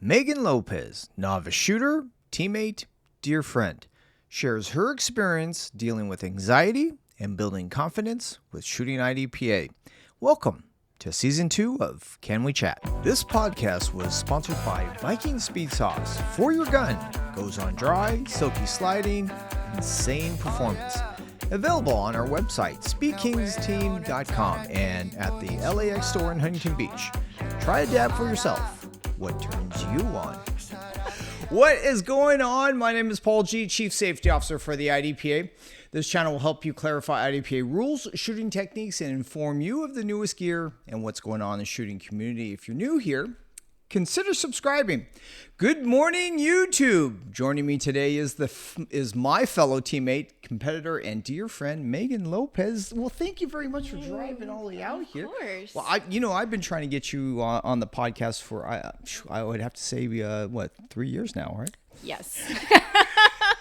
Megan Lopez, novice shooter, teammate, dear friend, shares her experience dealing with anxiety and building confidence with shooting IDPA. Welcome to Season 2 of Can We Chat? This podcast was sponsored by Viking Speed Sauce. For your gun, goes on dry, silky sliding, insane performance. Available on our website, speedkingsteam.com, and at the LAX store in Huntington Beach. Try a dab for yourself. What turns you on? What is going on? My name is Paul G., Chief Safety Officer for the IDPA. This channel will help you clarify IDPA rules, shooting techniques, and inform you of the newest gear and what's going on in the shooting community. If you're new here, consider subscribing. Good morning, YouTube. Joining me today is my fellow teammate, competitor, and dear friend, Megan Lopez. Well, thank you very much for driving all the way out here. Of course. Well, I've been trying to get you on the podcast for, I would have to say, 3 years now, right? Yes.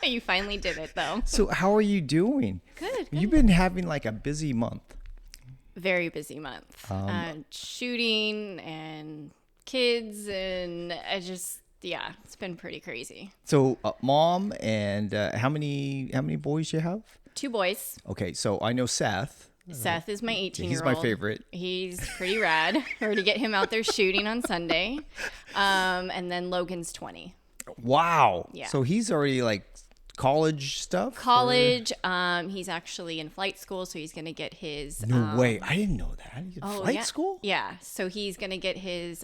You finally did it, though. So how are you doing? Good. You've been having like a busy month. Very busy month. Shooting and kids, and it's been pretty crazy. So mom, and how many boys you have? 2 boys. Okay, so I know Seth. Seth is my 18-year-old. He's my favorite. He's pretty rad. We're going to get him out there shooting on Sunday. And then Logan's 20. Wow. Yeah. So he's already like college stuff? College. He's actually in flight school, so he's going to get his... No way. I didn't know that. Flight yeah. school? Yeah. So he's going to get his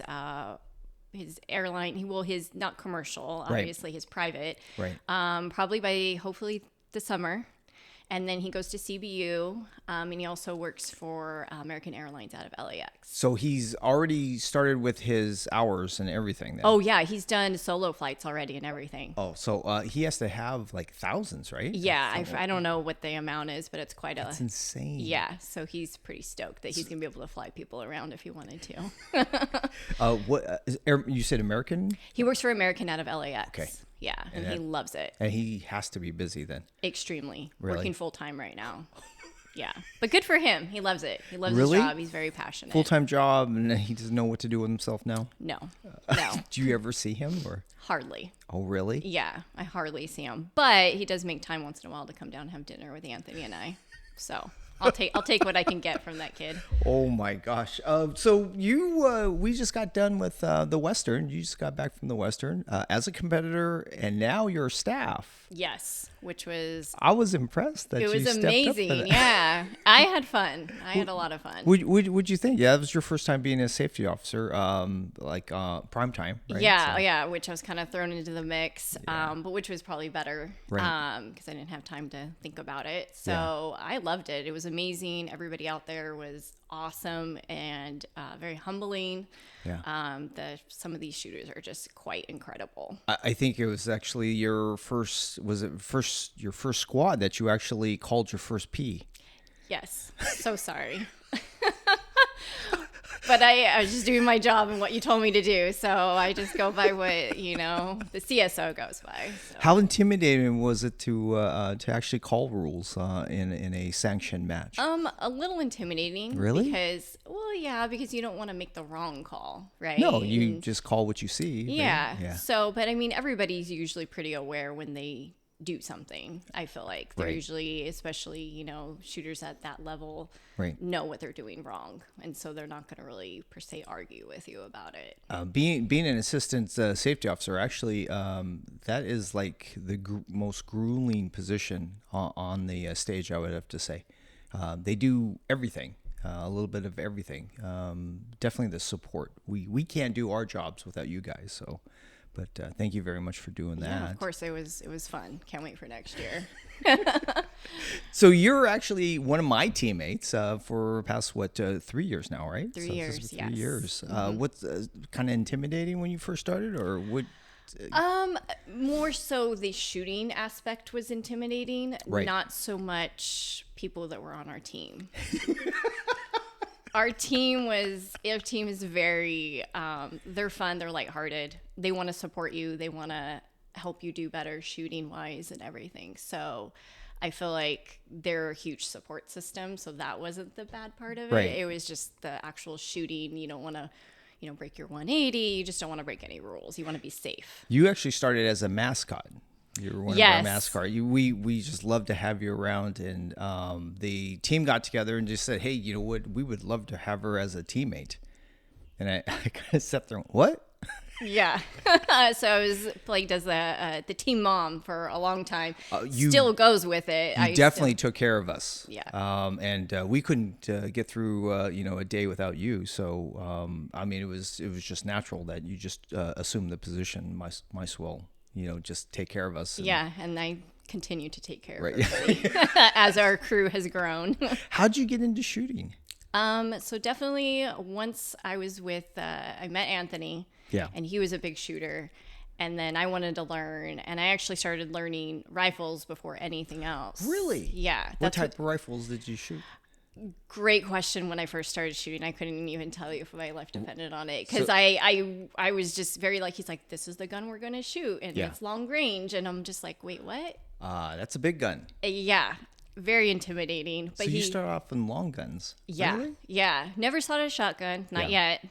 airline. His not commercial, obviously his private. Right. Probably by hopefully the summer. And then he goes to CBU, and he also works for American Airlines out of LAX. So he's already started with his hours and everything then? Oh, yeah. He's done solo flights already and everything. Oh, so he has to have like thousands, right? Yeah. I don't know what the amount is, but it's That's insane. Yeah. So he's pretty stoked that he's going to be able to fly people around if he wanted to. You said American? He works for American out of LAX. Okay. Yeah, and he loves it. And he has to be busy then. Extremely. Really? Working full time right now. Yeah. But good for him. He loves it. He loves Really? his job. He's very passionate. Full-time job, and he doesn't know what to do with himself now? No. Do you ever see him? Or? Hardly. Oh, really? Yeah, I hardly see him. But he does make time once in a while to come down and have dinner with Anthony and I. So I'll take what I can get from that kid. Oh my gosh! So we just got done with the Western. You just got back from the Western as a competitor, and now you're staff. Yes, which was. I was impressed that it was stepped amazing. up for that. Yeah, I had fun. I had a lot of fun. Would you think? Yeah, that was your first time being a safety officer, prime time, right? Yeah, which I was kind of thrown into the mix, but which was probably better, Right. because I didn't have time to think about it. So I loved it. It was amazing. Everybody out there was awesome and very humbling. Yeah. Some of these shooters are just quite incredible. I think it was actually your first squad that you actually called your first P. Yes. So sorry. But I was just doing my job and what you told me to do. So I just go by what, the CSO goes by. So. How intimidating was it to actually call rules in a sanctioned match? A little intimidating. Really? Because you don't want to make the wrong call, right? No, you just call what you see. Yeah. Right? Yeah. So, but I mean, everybody's usually pretty aware when they do something. I feel like they're Right. usually, especially, shooters at that level, Right. know what they're doing wrong. And so they're not going to really, per se, argue with you about it. Being an assistant safety officer, actually, that is like the most grueling position on the stage, I would have to say. They do everything. A little bit of everything. Definitely the support. We can't do our jobs without you guys. So, but thank you very much for doing that. Yeah, of course, it was fun. Can't wait for next year. So you're actually one of my teammates for past 3 years now, right? 3 years, Three yes. years. What's kind of intimidating when you first started, or what? More so the shooting aspect was intimidating, Right. not so much people that were on our team. Our team is very, they're fun, they're lighthearted. They want to support you. They want to help you do better shooting wise and everything. So I feel like they're a huge support system. So that wasn't the bad part of it. Right. It was just the actual shooting. You don't want to, break your 180. You just don't want to break any rules. You want to be safe. You actually started as a mascot. You were one of our mascots. We just love to have you around, and the team got together and just said, hey, you know what? We would love to have her as a teammate. And I kind of sat there, what? Yeah. So I was played as the team mom for a long time. You still goes with it. You definitely took care of us. Yeah. And we couldn't get through a day without you. So I mean, it was just natural that you just assumed the position, my swell. Just take care of us. Yeah, and I continue to take care of everybody as our crew has grown. How'd you get into shooting? So definitely once I was I met Anthony. Yeah. And he was a big shooter. And then I wanted to learn. And I actually started learning rifles before anything else. Really? Yeah. What type of rifles did you shoot? Great question. When I first started shooting, I couldn't even tell you if my life depended on it. Because I was just very he's like, this is the gun we're going to shoot. And it's long range. And I'm just like, wait, what? That's a big gun. Yeah. Very intimidating. But so you start off in long guns. Yeah. Really? Yeah. Never shot a shotgun. Not yet.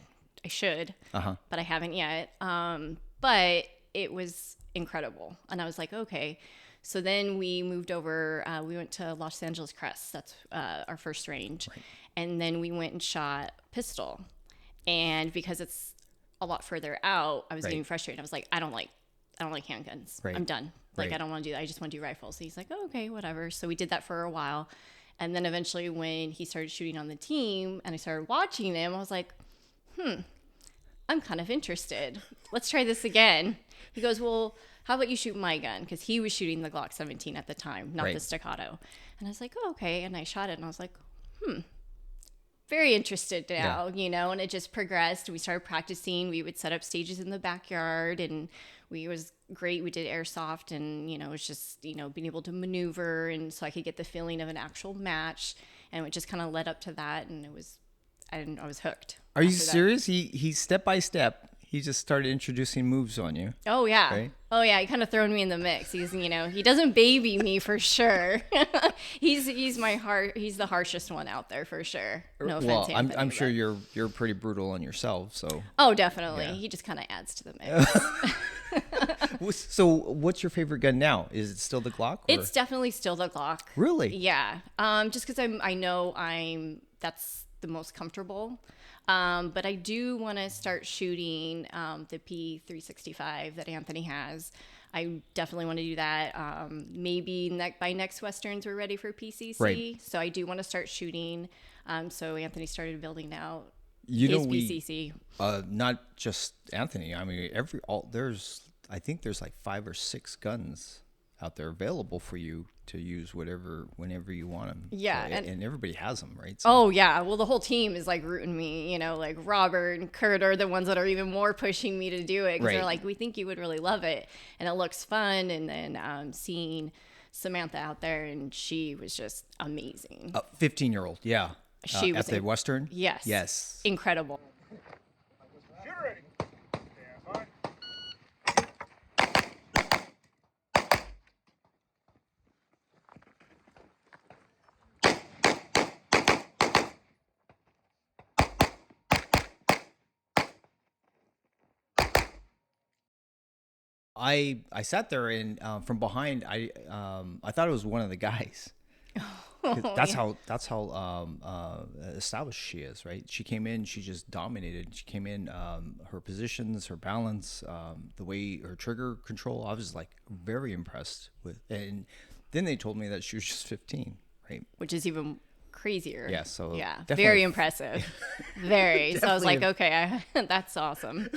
I should, but I haven't yet. But it was incredible. And I was like, okay. So then we moved over. We went to Los Angeles Crest. That's our first range. Right. And then we went and shot pistol. And because it's a lot further out, I was getting frustrated. I was like, I don't like handguns. Right. I'm done. I don't want to do that. I just want to do rifles. So he's like, oh, okay, whatever. So we did that for a while. And then eventually when he started shooting on the team and I started watching him, I was like, I'm kind of interested. Let's try this again. He goes, well, how about you shoot my gun? Because he was shooting the Glock 17 at the time, not the staccato. And I was like, oh, okay. And I shot it and I was like, very interested now, and it just progressed. We started practicing. We would set up stages in the backyard and it was great. We did airsoft and, it was just, being able to maneuver. And so I could get the feeling of an actual match. And it just kind of led up to that. And I was hooked. Are you serious? He step by step, he just started introducing moves on you. Oh yeah. Right? Oh yeah. He kind of thrown me in the mix. He's, he doesn't baby me for sure. he's the harshest one out there for sure. No offense. Well, I'm sure you're pretty brutal on yourself. So. Oh, definitely. Yeah. He just kind of adds to the mix. So what's your favorite gun now? Is it still the Glock? Or? It's definitely still the Glock. Really? Yeah. Just because I know that's the most comfortable. But I do want to start shooting the P365 that Anthony has. I definitely want to do that. Maybe by next Westerns we're ready for PCC. Right. So I do want to start shooting. So Anthony started building out his PCC. Not just Anthony. I mean, I think there's like 5 or 6 guns out there available for you to use whenever you want them. Yeah. So, and everybody has them, right? So. Oh yeah. Well, the whole team is rooting me, like Robert and Kurt are the ones that are even more pushing me to do it. Cause they're like, we think you would really love it. And it looks fun. And then, seeing Samantha out there and she was just amazing. 15-year-old. Yeah. She was at the Western. Yes. Yes. Incredible. Shooter ready. Stand by. I sat there and from behind I thought it was one of the guys. That's how established she is, right? She came in, she just dominated. She came in, her positions, her balance, the way her trigger control. I was very impressed with. And then they told me that she was just 15, right? Which is even crazier. Yeah. So yeah, very impressive. Very. So I was like, okay, that's awesome.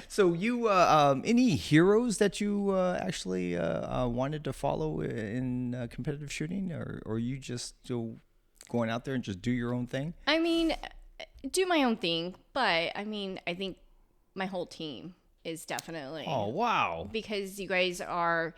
So you, any heroes that you actually wanted to follow in competitive shooting, or you just going out there and just do your own thing? I mean, do my own thing, but I think my whole team is definitely. Oh wow! Because you guys are.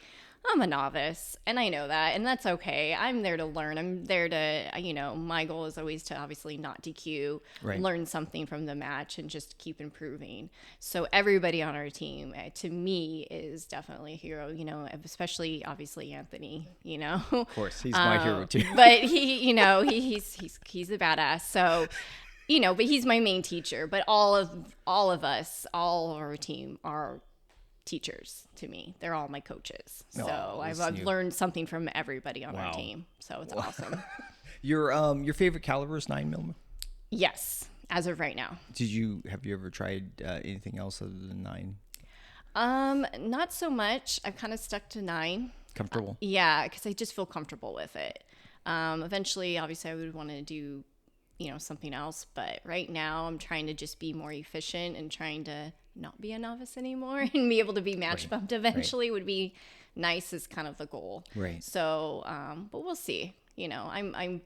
I'm a novice and I know that, and that's okay. I'm there to learn. I'm there to, my goal is always to obviously not DQ, learn something from the match and just keep improving. So everybody on our team to me is definitely a hero, especially obviously Anthony, Of course, he's my hero too. But he, he's a badass. So but he's my main teacher. But all of us, all of our team are teachers to me. They're all my coaches. So I've learned something from everybody on our team. So it's awesome. Your favorite caliber is 9mm? Yes, as of right now. Have you ever tried anything else other than 9? Not so much. I've kind of stuck to 9. Comfortable? Yeah, because I just feel comfortable with it. Eventually, obviously, I would want to do, something else. But right now, I'm trying to just be more efficient and trying to not be a novice anymore and be able to be match bumped eventually would be nice is kind of the goal. Right. So, but we'll see. I'm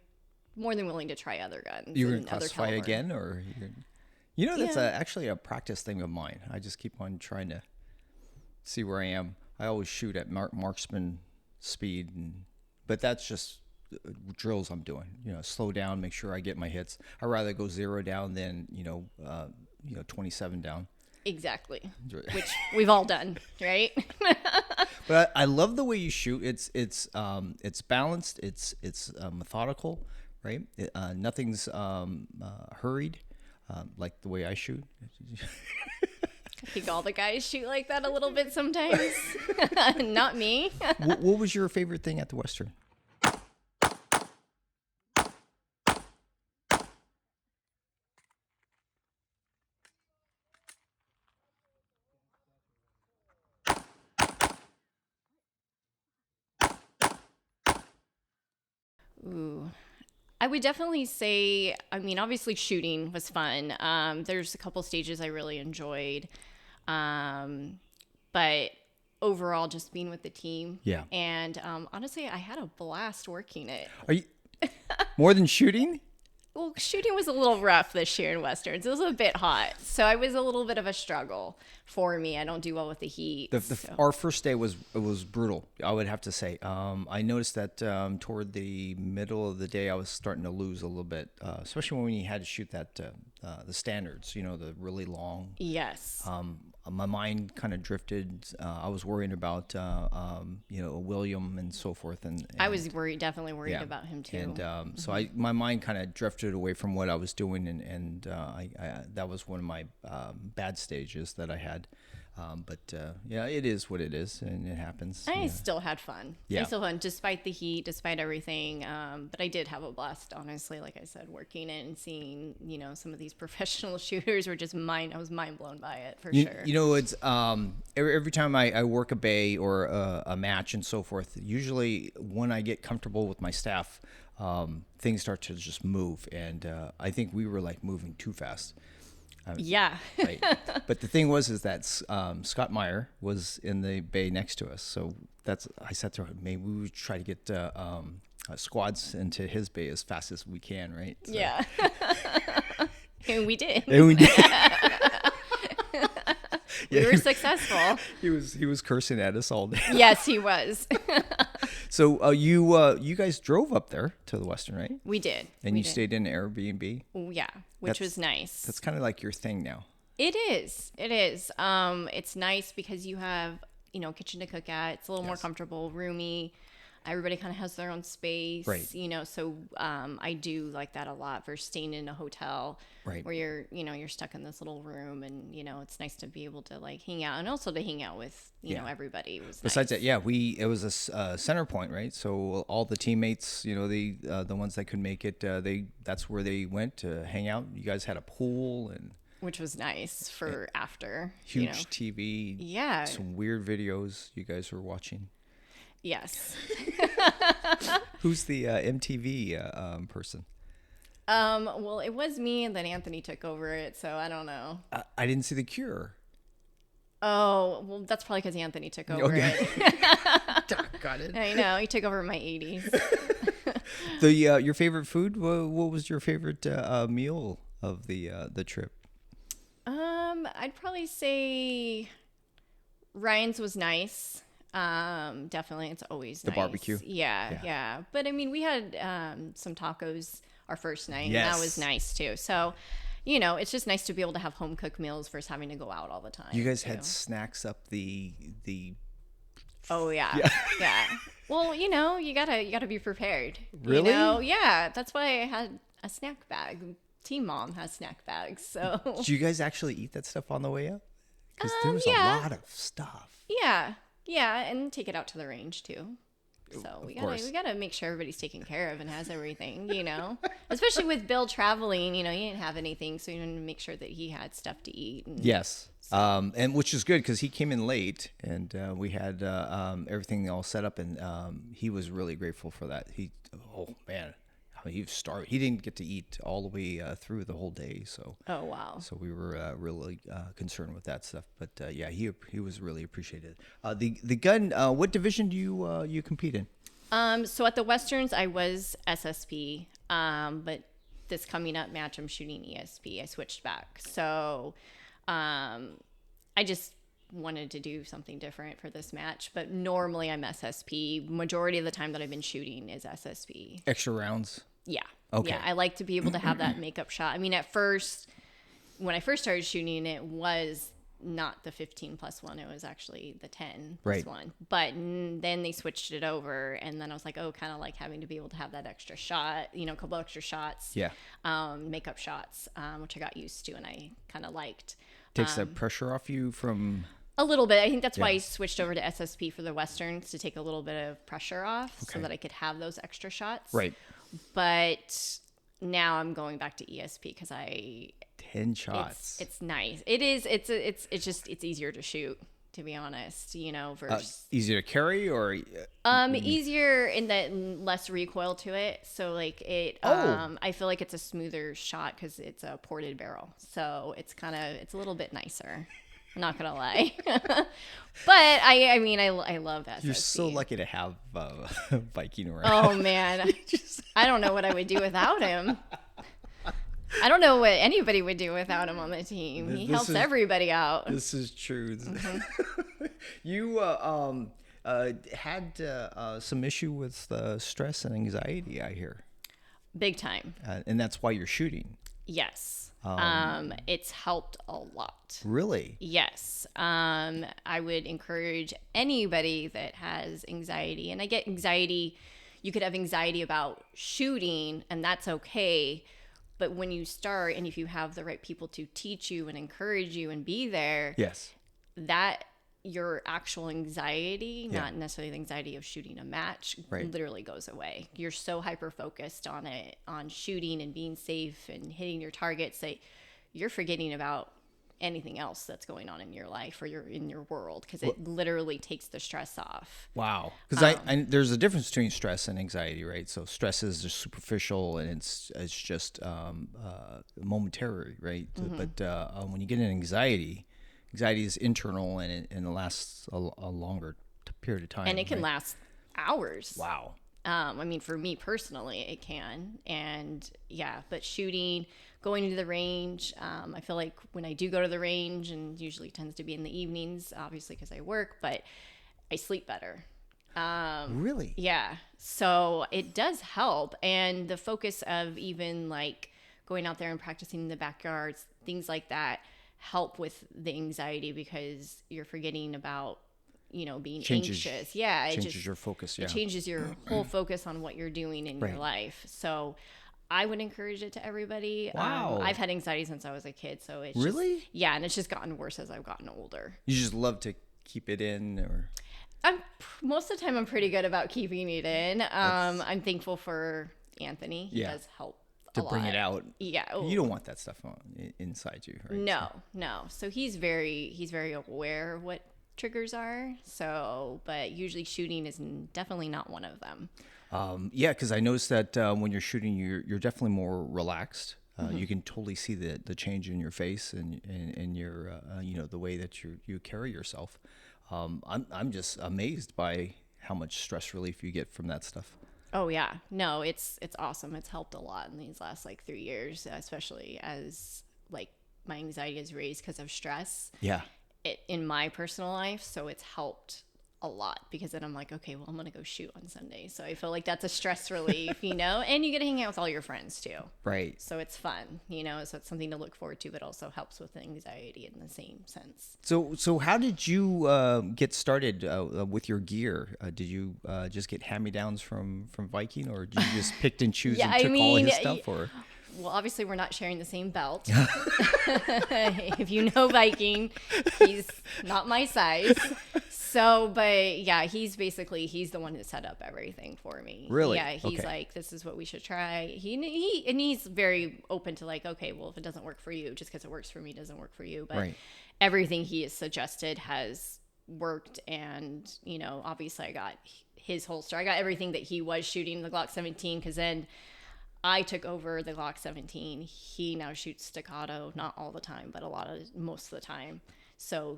more than willing to try other guns. You're going to classify again, or that's actually a practice thing of mine. I just keep on trying to see where I am. I always shoot at marksman speed, but that's just drills I'm doing. Slow down, make sure I get my hits. I'd rather go 0 down than 27 down. Exactly, which we've all done, right? But I love the way you shoot. It's balanced. It's methodical, right? Nothing's hurried, like the way I shoot. I think all the guys shoot like that a little bit sometimes. Not me. What was your favorite thing at the Western? Ooh. I would definitely say, obviously shooting was fun. There's a couple stages I really enjoyed. But overall, just being with the team. Yeah. And honestly, I had a blast working it. Are you more than shooting? Well, shooting was a little rough this year in Westerns. It was a bit hot. So it was a little bit of a struggle for me. I don't do well with the heat. Our first day was brutal, I would have to say. I noticed that toward the middle of the day, I was starting to lose a little bit, especially when you had to shoot that the standards, the really long. Yes. My mind kind of drifted. I was worrying about, William and so forth. And I was definitely worried about him too. And so my mind kind of drifted away from what I was doing. And I that was one of my bad stages that I had. But it is what it is, and it happens. I still had fun. Yeah. I still had fun, despite the heat, despite everything. But I did have a blast, honestly. Like I said, working it and seeing, some of these professional shooters were just I was mind blown by it for sure. It's every time I work a bay or a match and so forth. Usually, when I get comfortable with my staff, things start to just move, and I think we were like moving too fast. Yeah. Right. But the thing is that Scott Meyer was in the bay next to us. So I said to her, maybe we would try to get squads into his bay as fast as we can, right? So. Yeah. And we did. We were successful. He was cursing at us all day. Yes, he was. So you guys drove up there to the Western, right? We did. And you stayed in an Airbnb? Yeah, which was nice. That's kind of like your thing now. It is. It's nice because you have, kitchen to cook at. It's a little more comfortable, roomy. Everybody kind of has their own space, right? So I do like that a lot versus staying in a hotel, right? Where you're stuck in this little room, and it's nice to be able to like hang out, and also to hang out with everybody. It was besides nice. that, it was a center point, right? So all the teammates, the ones that could make it, that's where they went to hang out. You guys had a pool which was nice for after huge TV, yeah, some weird videos you guys were watching. Yes. Who's the MTV person? Well, it was me, and then Anthony took over it, so I don't know. I didn't see The Cure. Oh, well, that's probably because Anthony took over it. Got it. I know, he took over in my 80s. Your favorite food? What was your favorite meal of the trip? I'd probably say Ryan's was nice. Definitely, it's always the nice. Barbecue. Yeah. But I mean, we had some tacos our first night, yes. And that was nice too. So, it's just nice to be able to have home cooked meals versus having to go out all the time. You guys had snacks up the. Oh yeah. Well, you gotta be prepared. Really? Yeah. That's why I had a snack bag. Team mom has snack bags, so Do you guys actually eat that stuff on the way up? Because there was yeah. a lot of stuff. yeah, and take it out to the range too. So we gotta make sure everybody's taken care of and has everything, Especially with Bill traveling, he didn't have anything, so you wanted to make sure that he had stuff to eat. And Yes, and which is good because he came in late, and we had everything all set up, and he was really grateful for that. Oh man, he was starved. He didn't get to eat all the way through the whole day, so. Oh wow. So we were really concerned with that stuff, but yeah, he was really appreciated. The gun, what division do you compete in? So at the Westerns, I was SSP, but this coming up match, I'm shooting ESP. I switched back, so I just wanted to do something different for this match. But normally I'm SSP. Majority of the time that I've been shooting is SSP. Extra rounds. Yeah. Okay. Yeah, I like to be able to have that makeup shot. I mean, at first, when I first started shooting, it was not the 15+1. It was actually the 10+1. Right. But then they switched it over, and then I was like, oh, kind of like having to be able to have that extra shot, a couple extra shots. Yeah. Makeup shots, which I got used to and I kind of liked. Takes that pressure off you from. A little bit. I think that's why I switched over to SSP for the Westerns, to take a little bit of pressure off so that I could have those extra shots. Right. But now I'm going back to ESP because 10 shots. It's nice. It is. It's easier to shoot, to be honest. Versus Easier to carry or. Easier in that less recoil to it. So like it. I feel like it's a smoother shot because it's a ported barrel. So it's a little bit nicer. I'm not gonna lie, but I love that. You're so lucky to have Viking around. Oh man, I don't know what I would do without him. I don't know what anybody would do without him on the team. He helps everybody out. This is true. Mm-hmm. You had some issue with stress and anxiety, I hear. Big time. And that's why you're shooting. Yes. It's helped a lot. Really? Yes. I would encourage anybody that has anxiety, and I get anxiety. You could have anxiety about shooting, and that's okay. But when you start, and if you have the right people to teach you and encourage you and be there, yes, that your actual anxiety, not necessarily the anxiety of shooting a match, literally goes away. You're so hyper focused on it, on shooting and being safe and hitting your targets, that you're forgetting about anything else that's going on in your life or in your world, because it literally takes the stress off. Wow. Because there's a difference between stress and anxiety, right? So stress is just superficial and it's just momentary, right? Mm-hmm. But when you get an anxiety is internal and it lasts a longer period of time. And it can last hours. Wow. For me personally, it can. And but shooting, going to the range, I feel like when I do go to the range, and usually tends to be in the evenings, obviously because I work, but I sleep better. Really? Yeah. So it does help. And the focus of even like going out there and practicing in the backyards, things like that, help with the anxiety, because you're forgetting about being anxious. Yeah, it changes your focus. Yeah, it changes your whole focus on what you're doing in your life. So I would encourage it to everybody. Wow. I've had anxiety since I was a kid, so it's really and it's just gotten worse as I've gotten older. You just love to keep it in, or most of the time I'm pretty good about keeping it in. I'm thankful for Anthony. He does help to bring it out. Yeah. You don't want that stuff inside you, right? No. So he's very aware of what triggers are. So, but usually shooting is definitely not one of them. Because I noticed that when you're shooting, you're definitely more relaxed. You can totally see the change in your face and your the way that you carry yourself. I'm just amazed by how much stress relief you get from that stuff. Oh yeah, no, it's awesome. It's helped a lot in these last 3 years, especially as my anxiety is raised because of stress. Yeah. In my personal life, so it's helped a lot, because then I'm like, okay, well, I'm gonna go shoot on Sunday, so I feel like that's a stress relief, and you get to hang out with all your friends too, right? So it's fun, so it's something to look forward to, but also helps with the anxiety in the same sense. So how did you get started with your gear? Did you just get hand-me-downs from Viking, or did you just pick and choose and took all his stuff? Or well, obviously we're not sharing the same belt. If you know Viking, he's not my size. So, but yeah, he's the one who set up everything for me. Really? Yeah, he's Okay. like, this is what we should try. He's very open to like, okay, well, if it doesn't work for you, just because it works for me doesn't work for you. But Right. everything he has suggested has worked, and obviously I got his holster. I got everything that he was shooting, the Glock 17, because then I took over the Glock 17. He now shoots staccato, not all the time, but most of the time. So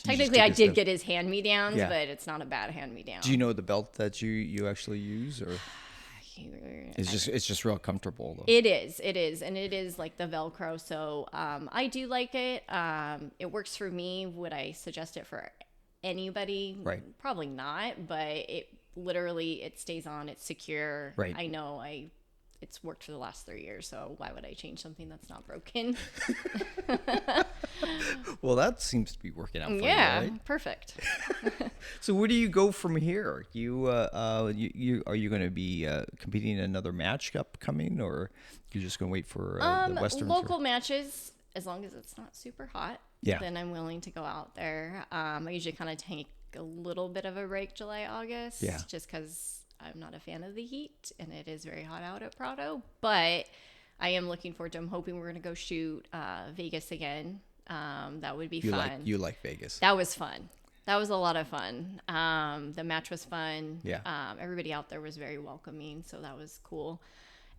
technically I did get his hand-me-downs, Yeah. but it's not a bad hand-me-down. Do you know the belt that you actually use, or it's just real comfortable though? It is, and it is like the Velcro. So I do like it. It works for me. Would I suggest it for anybody? Right. Probably not. But it stays on. It's secure. Right. I know. It's worked for the last 3 years. So why would I change something that's not broken? Well, that seems to be working out for you, Yeah, right? perfect. So where do you go from here? You are you going to be competing in another match upcoming, or you're just going to wait for the Western? Local matches, as long as it's not super hot. Yeah. Then I'm willing to go out there. I usually kind of take a little bit of a break July, August. Yeah. Just because I'm not a fan of the heat and it is very hot out at Prado. But I am looking forward to. I'm hoping we're going to go shoot Vegas again. That would be fun. You like Vegas? That was fun. That was a lot of fun. The match was fun. Yeah. Everybody out there was very welcoming, so that was cool.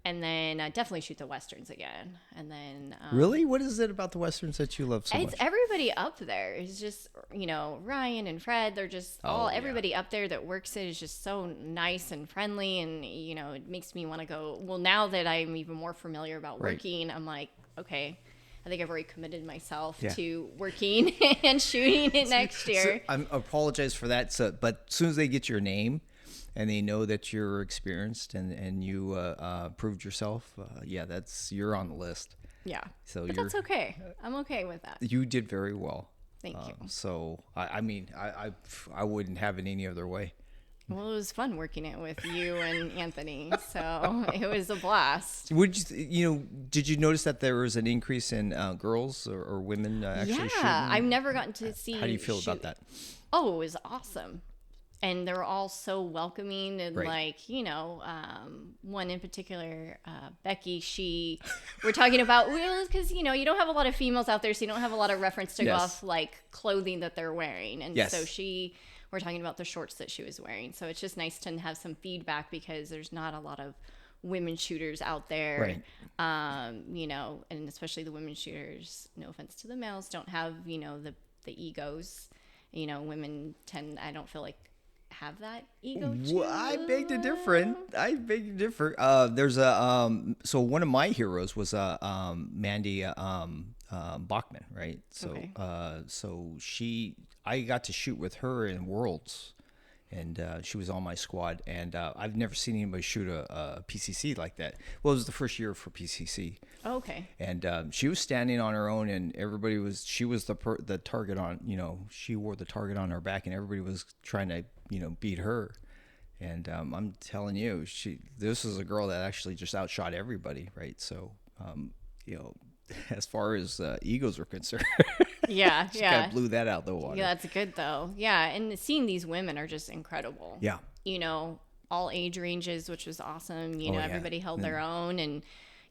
And then definitely shoot the Westerns again. And then Really? What is it about the Westerns that you love so it's much? everybody up there. It's just Ryan and Fred. They're just everybody up there that works it is just so nice and friendly, and it makes me want to go. Well, now that I'm even more familiar about Right. working, I'm like, okay, I think I've already committed myself Yeah. to working and shooting it next year. I apologize for that. But as soon as they get your name and they know that you're experienced and you proved yourself, you're on the list. Yeah. So But that's okay. I'm okay with that. You did very well. Thank you. So I wouldn't have it any other way. Well, it was fun working it with you and Anthony. So it was a blast. Did you notice that there was an increase in girls or women actually shooting? Yeah. I've never gotten to see. How do you feel about that? Oh, it was awesome. And they're all so welcoming. And Right. one in particular, Becky, we're talking about, because, you don't have a lot of females out there. So you don't have a lot of reference to go Yes. off like clothing that they're wearing. And Yes. so we're talking about the shorts that she was wearing. So it's just nice to have some feedback because there's not a lot of women shooters out there. Right. And especially the women shooters, no offense to the males, don't have, the egos. Women I don't feel like have that ego. Well, I beg to differ. There's so one of my heroes was Mandy Bachmann, right? So Okay. I got to shoot with her in Worlds, and she was on my squad, and I've never seen anybody shoot a PCC like that. Well, it was the first year for PCC. Oh, okay. And she was standing on her own, and she was the target on, she wore the target on her back, and everybody was trying to, beat her. And I'm telling you, this is a girl that actually just outshot everybody, right? So, as far as egos are concerned, Yeah, she kind yeah. of blew that out the water. Yeah, that's good though. Yeah, and seeing these women are just incredible. Yeah. All age ranges, which was awesome. Yeah. Everybody held their own, and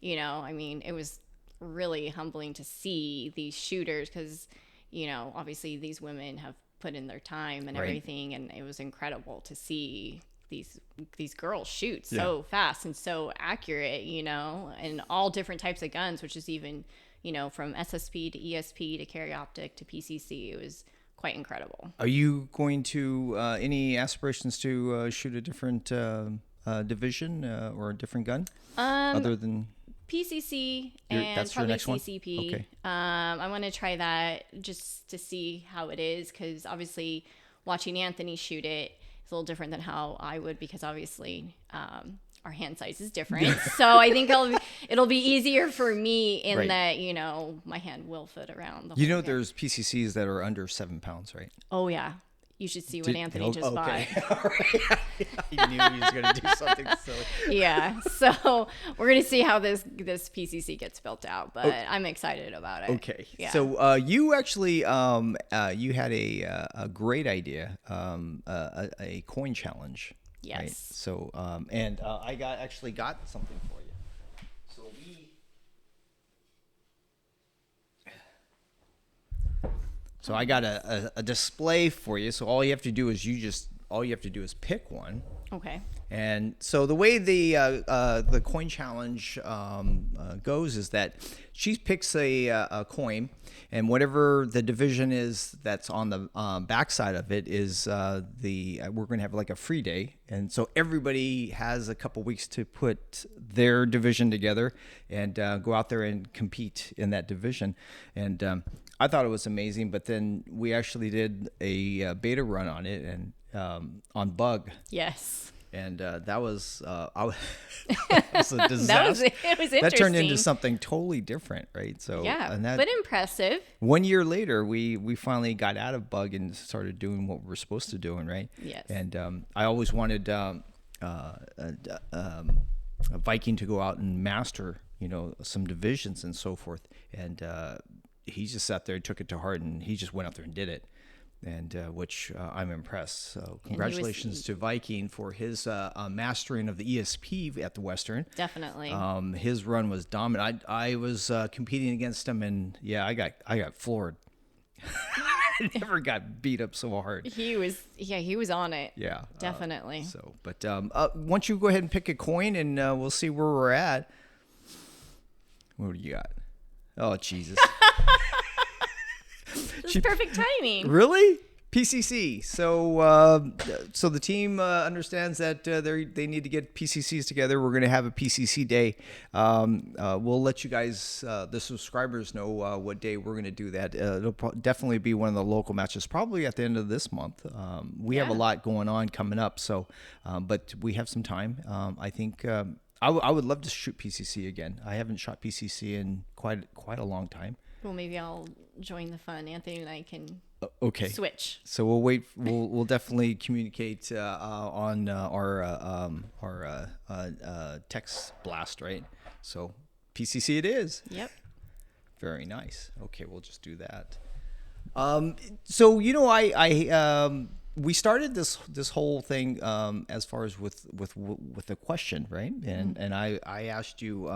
it was really humbling to see these shooters because obviously these women have put in their time and Right. everything, and it was incredible to see these girls shoot so fast and so accurate, and all different types of guns, which is even from SSP to ESP to carry optic to PCC. It was quite incredible. Are you going to any aspirations to shoot a different division or a different gun other than PCC and that's your probably next one? CCP. Okay. I want to try that just to see how it is, because obviously watching Anthony shoot it is a little different than how I would, because obviously our hand size is different. So I think it'll be easier for me in Right. that, my hand will fit around the whole thing. there's PCCs that are under 7 pounds, right? Oh, yeah. You should see what Anthony just bought. All right. I knew he was going to do something silly. Yeah. So we're going to see how this PCC gets built out, but I'm excited about it. Okay. Yeah. So you actually you had a great idea, a coin challenge. Yes. Right? So and I actually got something for you. So So I got a display for you. So all you have to do is pick one. Okay. And so the way the coin challenge goes is that she picks a coin, and whatever the division is that's on the backside of it is we're going to have like a free day, and so everybody has a couple weeks to put their division together and go out there and compete in that division. And I thought it was amazing, but then we actually did a beta run on it and on Bug. Yes. And that was a disaster. It was interesting. That turned into something totally different, right? So Yeah, and that, but impressive. 1 year later, we finally got out of Bug and started doing what we're supposed to do, right? Yes. And I always wanted a Viking to go out and master, some divisions and so forth. And he just sat there, took it to heart, and he just went out there and did it. And which I'm impressed. So congratulations to Viking for his mastering of the ESP at the Western. Definitely. His run was dominant. I was competing against him, and yeah, I got floored. I never got beat up so hard. He was on it. Yeah, Definitely. But why don't you go ahead and pick a coin, and we'll see where we're at. What do you got? Oh, Jesus. This is perfect timing. Really? PCC. So the team understands that they need to get PCCs together. We're going to have a PCC day. We'll let you guys, the subscribers, know what day we're going to do that. It'll definitely be one of the local matches, probably at the end of this month. We have a lot going on coming up, so but we have some time. I think I would love to shoot PCC again. I haven't shot PCC in quite a long time. Well, maybe I'll join the fun. Anthony and I can switch. So we'll wait. We'll definitely communicate on our text blast, right? So PCC it is. Yep. Very nice. Okay, we'll just do that. So I we started this whole thing as far as with the question, right? And I asked you,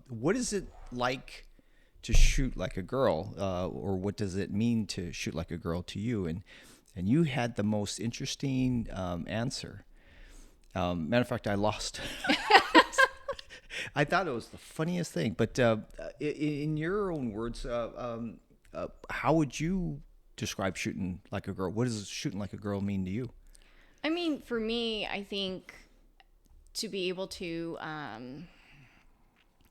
what is it like to shoot like a girl, or what does it mean to shoot like a girl to you? And you had the most interesting answer. Matter of fact, I lost. I thought it was the funniest thing. But in your own words, how would you describe shooting like a girl? What does shooting like a girl mean to you? I mean, for me, I think to be able to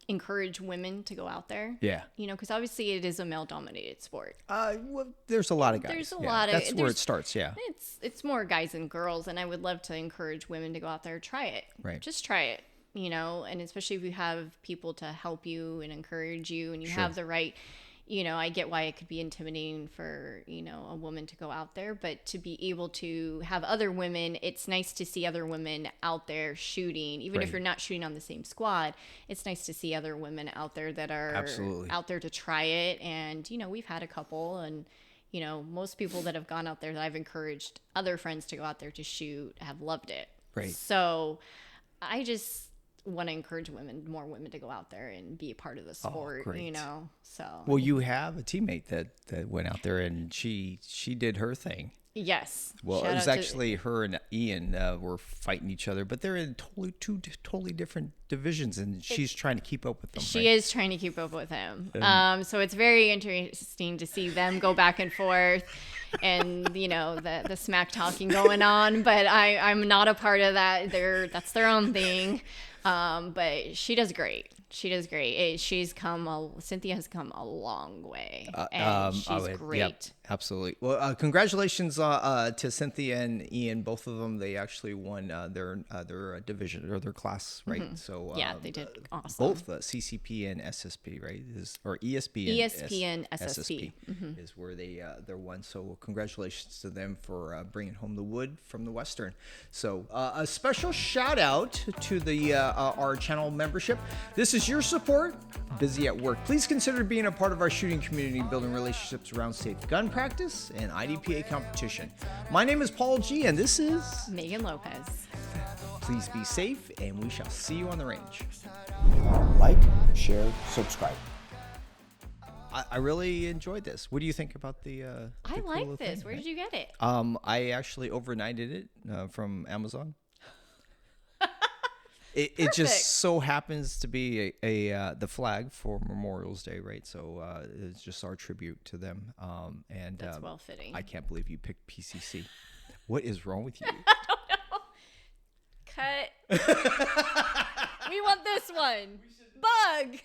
encourage women to go out there. Yeah. Because obviously it is a male-dominated sport. Well, there's a lot of guys. There's a lot of. That's where it starts. Yeah. It's more guys than girls, and I would love to encourage women to go out there, try it. Right. Just try it. And especially if you have people to help you and encourage you, and you have the right. I get why it could be intimidating for, a woman to go out there, but to be able to have other women, it's nice to see other women out there shooting, even if you're not shooting on the same squad. It's nice to see other women out there that are out there to try it. And, we've had a couple, and, most people that have gone out there that I've encouraged other friends to go out there to shoot have loved it. Right. So I just want to encourage more women to go out there and be a part of the sport, so. Well, you have a teammate that went out there, and she did her thing. Yes. Well, it was actually her and Ian were fighting each other, but they're in two totally different divisions, and she's trying to keep up with them. She is trying to keep up with him. So it's very interesting to see them go back and forth, and the smack talking going on. But I'm not a part of that. That's their own thing. But she does great. Cynthia has come a long way, and she's great. Yep, Absolutely. Well, congratulations to Cynthia and Ian. Both of them, they actually won their division or their class, right? So Yeah, they did awesome. Both CCP and SSP, right? Or ESP and SSP is where they're won. So congratulations to them for bringing home the wood from the Western. So a special shout out to the our channel membership. This is your support. Busy at work. Please consider being a part of our shooting community, building relationships around safe gun practice and IDPA competition. My name is Paul G, and this is Megan Lopez. Please be safe, and we shall see you on the range. Like, share, subscribe. I really enjoyed this. What do you think about the I cool like little this. thing, Where right? did you get it? I actually overnighted it from Amazon. It just so happens to be the flag for Memorial's Day, right? So it's just our tribute to them. And That's well fitting. I can't believe you picked PCC. What is wrong with you? Cut. We want this one. Bug.